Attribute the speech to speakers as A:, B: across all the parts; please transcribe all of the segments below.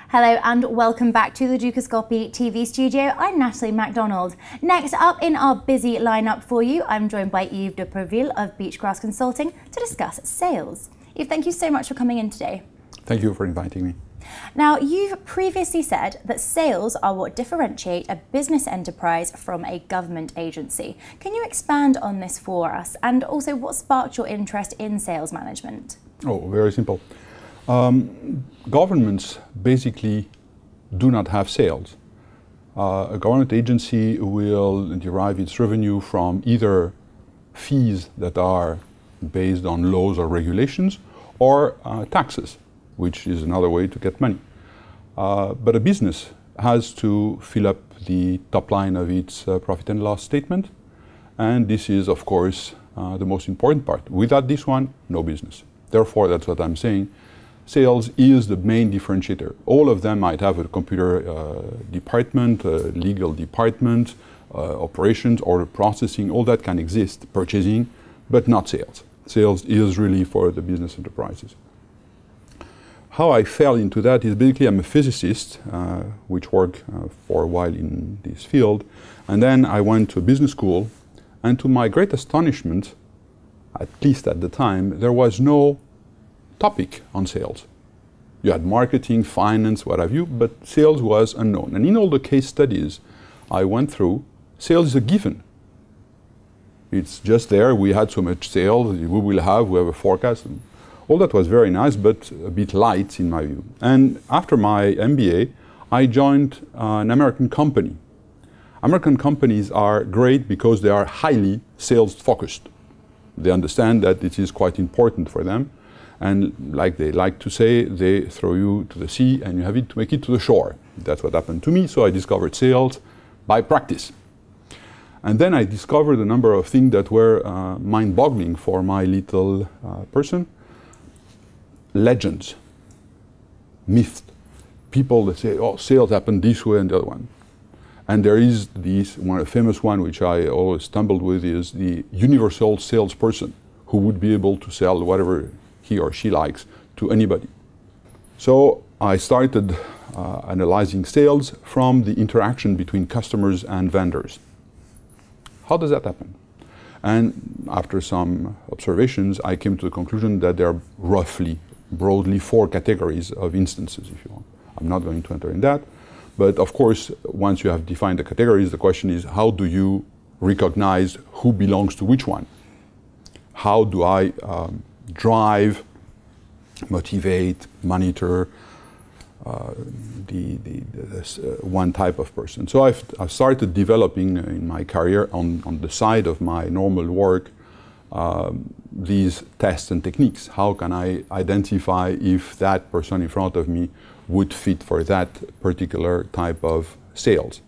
A: Hello and welcome back to the Dukascopy TV studio. I'm Natalie MacDonald. Next up in our busy lineup for you, I'm joined by Yves de Preville of Beachgrass Consulting to discuss sales. Yves, thank you so much for coming in today.
B: Thank you for inviting me.
A: Now, you've previously said that sales are what differentiate a business enterprise from a government agency. Can you expand on this for us? And also, what sparked your interest in sales management?
B: Oh, very simple. Governments basically do not have sales. A government agency will derive its revenue from either fees that are based on laws or regulations or taxes, which is another way to get money. But a business has to fill up the top line of its profit and loss statement, and this is, of course, the most important part. Without this one, no business. Therefore, that's what I'm saying. Sales is the main differentiator. All of them might have a computer department, a legal department, operations, order processing, all that can exist, purchasing, but not sales. Sales is really for the business enterprises. How I fell into that is basically I'm a physicist, which worked for a while in this field, and then I went to a business school, and to my great astonishment, at least at the time, there was no topic on sales. You had marketing, finance, what have you, but sales was unknown. And in all the case studies I went through, sales is a given. It's just there, we had so much sales, we have a forecast. All that was very nice, but a bit light in my view. And after my MBA, I joined an American company. American companies are great because they are highly sales focused. They understand that it is quite important for them. And like they like to say, they throw you to the sea and you have to make it to the shore. That's what happened to me, so I discovered sales by practice. And then I discovered a number of things that were mind-boggling for my little person. Legends, myths, people that say, oh, sales happen this way and the other one. And there is this one, a famous one, which I always stumbled with, is the universal salesperson who would be able to sell whatever he or she likes to anybody. So I started analyzing sales from the interaction between customers and vendors. How does that happen? And after some observations, I came to the conclusion that there are roughly, broadly, 4 categories of instances, if you want. I'm not going to enter in that. But of course, once you have defined the categories, the question is, how do you recognize who belongs to which one? How do I drive, motivate, monitor one type of person? So I've started developing in my career on the side of my normal work these tests and techniques. How can I identify if that person in front of me would fit for that particular type of sales?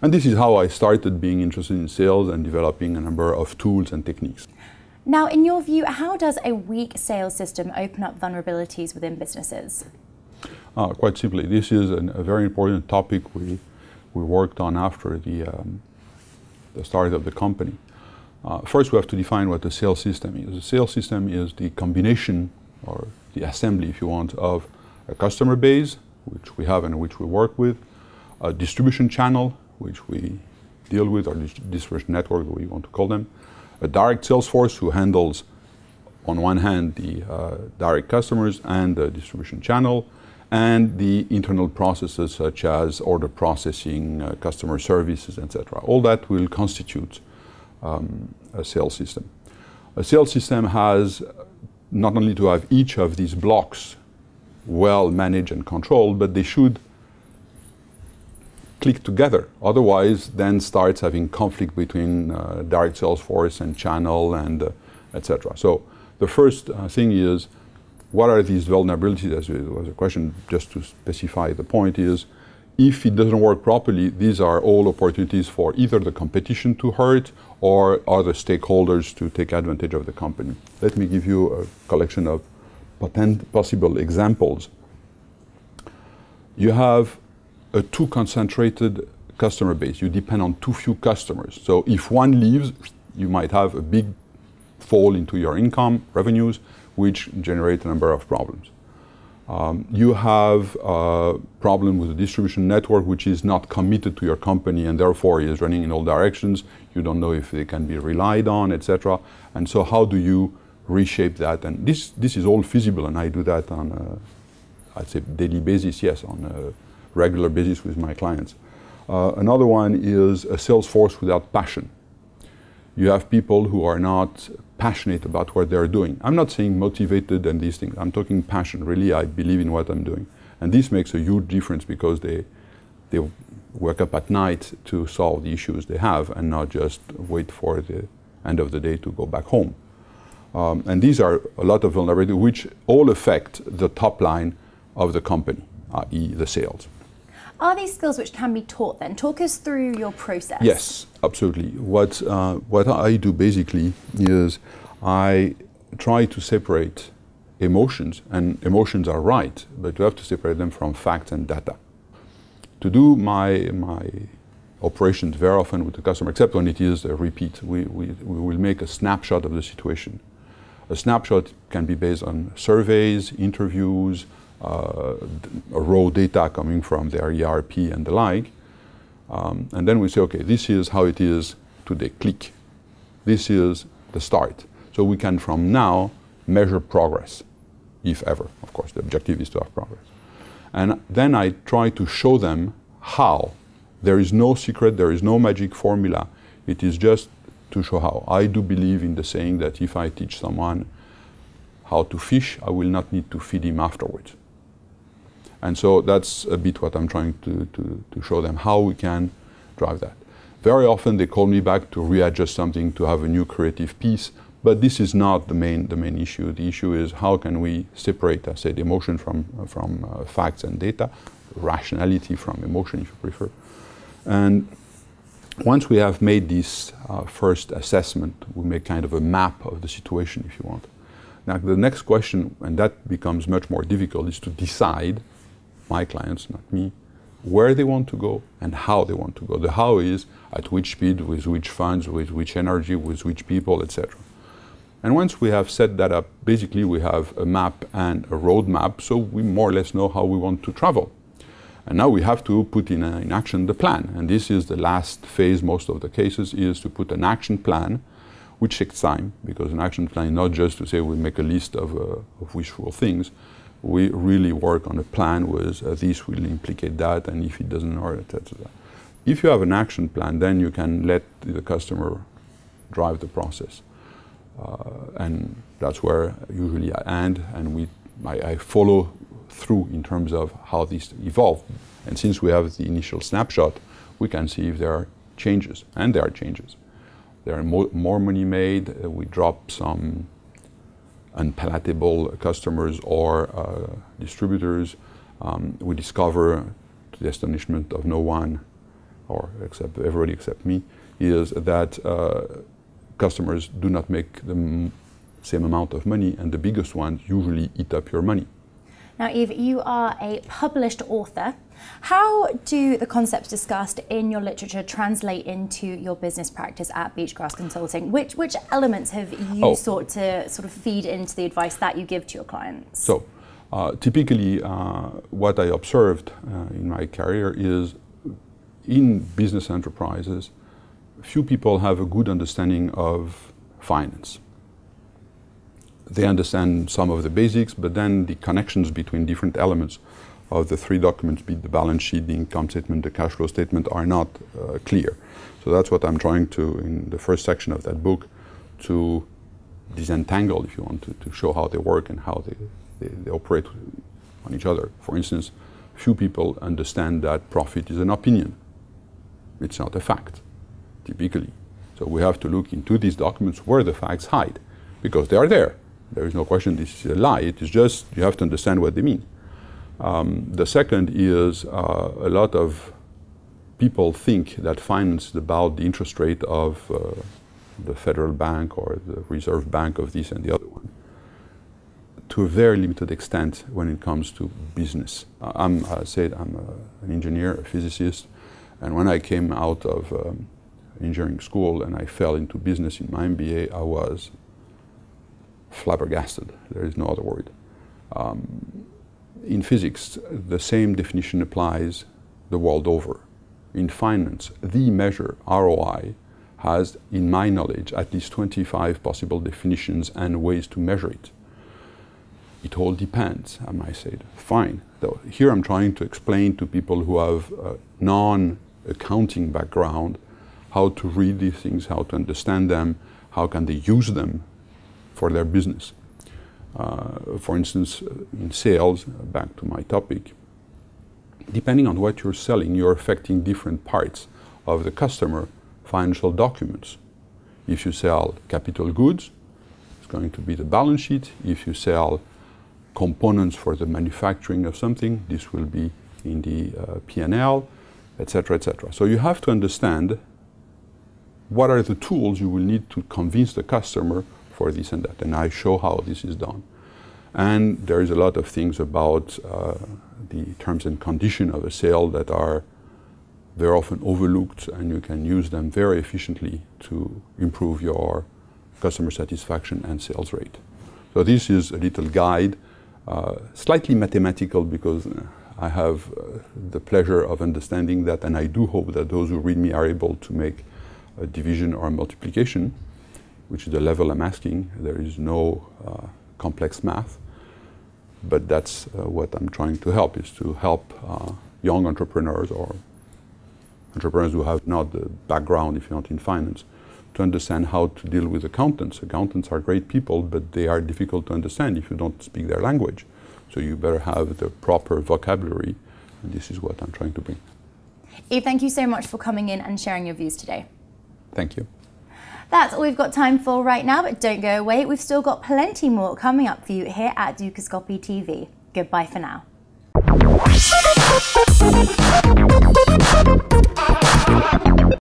B: And this is how I started being interested in sales and developing a number of tools and techniques.
A: Now, in your view, how does a weak sales system open up vulnerabilities within businesses?
B: Quite simply, this is a very important topic we worked on after the start of the company. First, we have to define what a sales system is. A sales system is the combination, or the assembly, if you want, of a customer base, which we have and which we work with, a distribution channel, which we deal with, or distribution network, we want to call them, a direct sales force who handles, on one hand, the direct customers and the distribution channel, and the internal processes such as order processing, customer services, etc. All that will constitute a sales system. A sales system has not only to have each of these blocks well managed and controlled, but they should click together. Otherwise, then starts having conflict between direct sales force and channel and etc. So the first thing is, what are these vulnerabilities? As it was a question, just to specify the point is, if it doesn't work properly, these are all opportunities for either the competition to hurt or other stakeholders to take advantage of the company. Let me give you a collection of possible examples. You have a too concentrated customer base. You depend on too few customers. So if one leaves, you might have a big fall into your income, revenues, which generate a number of problems. You have a problem with the distribution network, which is not committed to your company and therefore is running in all directions. You don't know if they can be relied on, etc. And so how do you reshape that? And this is all feasible, and I do that on a, I'd say, daily basis, yes, on a regular basis with my clients. Another one is a sales force without passion. You have people who are not passionate about what they're doing. I'm not saying motivated and these things. I'm talking passion. Really, I believe in what I'm doing. And this makes a huge difference because they wake up at night to solve the issues they have and not just wait for the end of the day to go back home. And these are a lot of vulnerability which all affect the top line of the company, i.e. the sales.
A: Are these skills which can be taught then? Talk us through your process.
B: Yes, absolutely. What I do basically is I try to separate emotions, and emotions are right, but you have to separate them from facts and data. To do my operations very often with the customer, except when it is a repeat, we will make a snapshot of the situation. A snapshot can be based on surveys, interviews, raw data coming from their ERP and the like. And then we say, okay, this is how it is today, click. This is the start. So we can from now measure progress, if ever. Of course, the objective is to have progress. And then I try to show them how. There is no secret, there is no magic formula. It is just to show how. I do believe in the saying that if I teach someone how to fish, I will not need to feed him afterwards. And so that's a bit what I'm trying to show them, how we can drive that. Very often they call me back to readjust something, to have a new creative piece, but this is not the main issue. The issue is how can we separate, I said, emotion from facts and data, rationality from emotion, if you prefer. And once we have made this first assessment, we make kind of a map of the situation, if you want. Now the next question, and that becomes much more difficult, is to decide, my clients, not me, where they want to go and how they want to go. The how is at which speed, with which funds, with which energy, with which people, etc. And once we have set that up, basically we have a map and a roadmap, so we more or less know how we want to travel. And now we have to put in action the plan. And this is the last phase, most of the cases, is to put an action plan, which takes time, because an action plan is not just to say we make a list of wishful things. We really work on a plan with this will implicate that, and if it doesn't, or etc. If you have an action plan, then you can let the customer drive the process. And that's where usually I end, and I follow through in terms of how these evolve. And since we have the initial snapshot, we can see if there are changes, and there are changes. There are more money made, we drop some unpalatable customers or distributors. We discover, to the astonishment of no one, or except everybody except me, is that customers do not make the same amount of money, and the biggest ones usually eat up your money.
A: Now, Yves, you are a published author. How do the concepts discussed in your literature translate into your business practice at Beachgrass Consulting? Which elements have you sought to sort of feed into the advice that you give to your clients?
B: So, typically, what I observed in my career is in business enterprises, few people have a good understanding of finance. They understand some of the basics, but then the connections between different elements of the three documents, be it the balance sheet, the income statement, the cash flow statement, are not clear. So that's what I'm trying to, in the first section of that book, to disentangle, if you want, to show how they work and how they operate on each other. For instance, few people understand that profit is an opinion. It's not a fact, typically. So we have to look into these documents where the facts hide, because they are there. There is no question this is a lie. It is just you have to understand what they mean. The second is a lot of people think that finance is about the interest rate of the federal bank or the reserve bank of this and the other one, to a very limited extent when it comes to business. I'm an engineer, a physicist, and when I came out of engineering school and I fell into business in my MBA, I was flabbergasted. There is no other word. In physics, the same definition applies the world over. In finance, the measure, ROI, has, in my knowledge, at least 25 possible definitions and ways to measure it. It all depends, I might say. Fine. Though here I'm trying to explain to people who have a non-accounting background how to read these things, how to understand them, how can they use them for their business. For instance, in sales, back to my topic, depending on what you're selling, you're affecting different parts of the customer financial documents. If you sell capital goods, it's going to be the balance sheet. If you sell components for the manufacturing of something, this will be in the P&L, etc., etc. So you have to understand what are the tools you will need to convince the customer for this and that. And I show how this is done. And there is a lot of things about the terms and conditions of a sale that are very often overlooked, and you can use them very efficiently to improve your customer satisfaction and sales rate. So this is a little guide, slightly mathematical, because I have the pleasure of understanding that, and I do hope that those who read me are able to make a division or a multiplication, which is the level I'm asking. There is no complex math, but that's what I'm trying to help, is to help young entrepreneurs or entrepreneurs who have not the background, if you're not in finance, to understand how to deal with accountants. Accountants are great people, but they are difficult to understand if you don't speak their language. So you better have the proper vocabulary, and this is what I'm trying to bring.
A: Yves, thank you so much for coming in and sharing your views today.
B: Thank you.
A: That's all we've got time for right now, but don't go away. We've still got plenty more coming up for you here at Dukascopy TV. Goodbye for now.